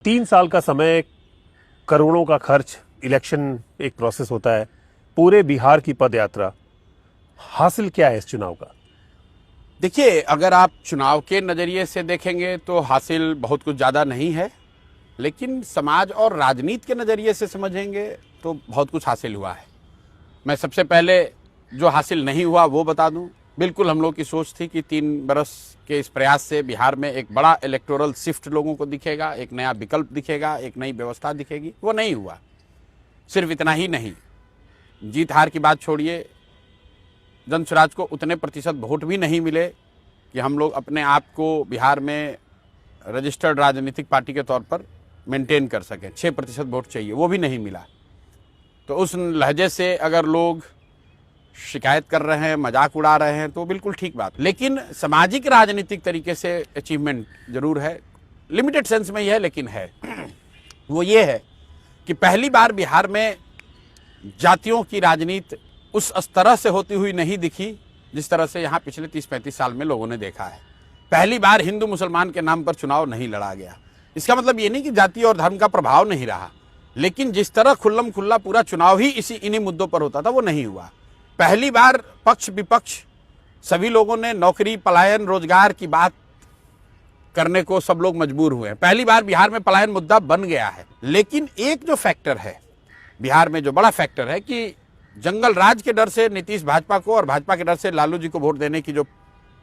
3 साल का समय, करोड़ों का खर्च, इलेक्शन एक प्रोसेस होता है, पूरे बिहार की पदयात्रा, हासिल क्या है इस चुनाव का? देखिए, अगर आप चुनाव के नज़रिए से देखेंगे तो हासिल बहुत कुछ ज़्यादा नहीं है, लेकिन समाज और राजनीति के नज़रिए से समझेंगे तो बहुत कुछ हासिल हुआ है। मैं सबसे पहले जो हासिल नहीं हुआ वो बता दूं। बिल्कुल हम लोग की सोच थी कि 3 बरस के इस प्रयास से बिहार में एक बड़ा इलेक्टोरल शिफ्ट लोगों को दिखेगा, एक नया विकल्प दिखेगा, एक नई व्यवस्था दिखेगी। वो नहीं हुआ। सिर्फ इतना ही नहीं, जीत हार की बात छोड़िए, जन स्वराज को उतने प्रतिशत वोट भी नहीं मिले कि हम लोग अपने आप को बिहार में रजिस्टर्ड राजनीतिक पार्टी के तौर पर मेंटेन कर सकें। 6% वोट चाहिए, वो भी नहीं मिला। तो उस लहजे से अगर लोग शिकायत कर रहे हैं, मजाक उड़ा रहे हैं, तो बिल्कुल ठीक बात। लेकिन सामाजिक राजनीतिक तरीके से अचीवमेंट जरूर है, लिमिटेड सेंस में ही है, लेकिन है। वो ये है कि पहली बार बिहार में जातियों की राजनीति उस तरह से होती हुई नहीं दिखी जिस तरह से यहाँ पिछले 30-35 साल में लोगों ने देखा है। पहली बार हिंदू मुसलमान के नाम पर चुनाव नहीं लड़ा गया। इसका मतलब ये नहीं कि जाति और धर्म का प्रभाव नहीं रहा, लेकिन जिस तरह खुल्लम खुल्ला पूरा चुनाव ही इन्हीं मुद्दों पर होता था, वो नहीं हुआ। पहली बार पक्ष विपक्ष सभी लोगों ने नौकरी, पलायन, रोजगार की बात करने को सब लोग मजबूर हुए हैं। पहली बार बिहार में पलायन मुद्दा बन गया है। लेकिन एक जो फैक्टर है बिहार में, जो बड़ा फैक्टर है कि जंगल राज के डर से नीतीश भाजपा को और भाजपा के डर से लालू जी को वोट देने की जो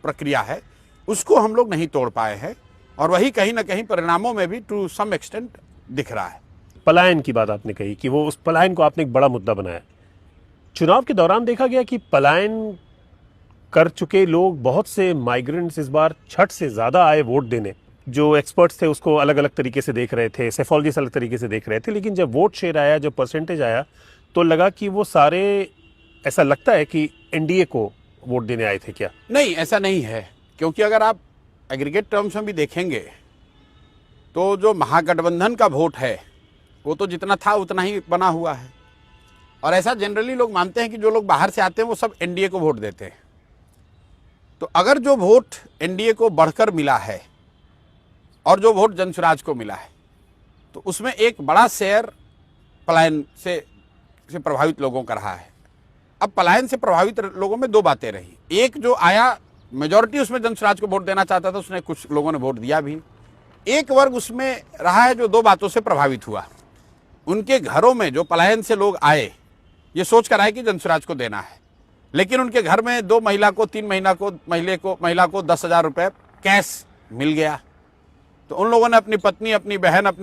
प्रक्रिया है, उसको हम लोग नहीं तोड़ पाए हैं, और वही कहीं ना कहीं परिणामों में भी टू सम एक्सटेंट दिख रहा है। पलायन की बात आपने कही कि वो उस पलायन को आपने एक बड़ा मुद्दा बनाया। चुनाव के दौरान देखा गया कि पलायन कर चुके लोग, बहुत से माइग्रेंट्स इस बार 60 से ज्यादा आए वोट देने। जो एक्सपर्ट्स थे उसको अलग अलग तरीके से देख रहे थे, सेफोलॉजिस्ट अलग तरीके से देख रहे थे, लेकिन जब वोट शेयर आया, जब परसेंटेज आया, तो लगा कि वो सारे, ऐसा लगता है कि एनडीए को वोट देने आए थे क्या? नहीं, ऐसा नहीं है, क्योंकि अगर आप एग्रीगेट टर्म्स में भी देखेंगे तो जो महागठबंधन का वोट है वो तो जितना था उतना ही बना हुआ है। और ऐसा जनरली लोग मानते हैं कि जो लोग बाहर से आते हैं वो सब एनडीए को वोट देते हैं। तो अगर जो वोट एनडीए को बढ़कर मिला है और जो वोट जन स्वराज को मिला है, तो उसमें एक बड़ा शेयर पलायन से प्रभावित लोगों का रहा है। अब पलायन से प्रभावित लोगों में 2 बातें रही। एक जो आया, मेजॉरिटी उसमें जन स्वराज को वोट देना चाहता था, उसने कुछ लोगों ने वोट दिया भी। एक वर्ग उसमें रहा है जो 2 बातों से प्रभावित हुआ। उनके घरों में जो पलायन से लोग आए, ये सोच कर आए कि जन स्वराज को देना है, लेकिन उनके घर में 2 महिला को, 3 महिला को 10,000 रुपए कैश मिल गया। तो उन लोगों ने अपनी पत्नी, अपनी बहन, अपने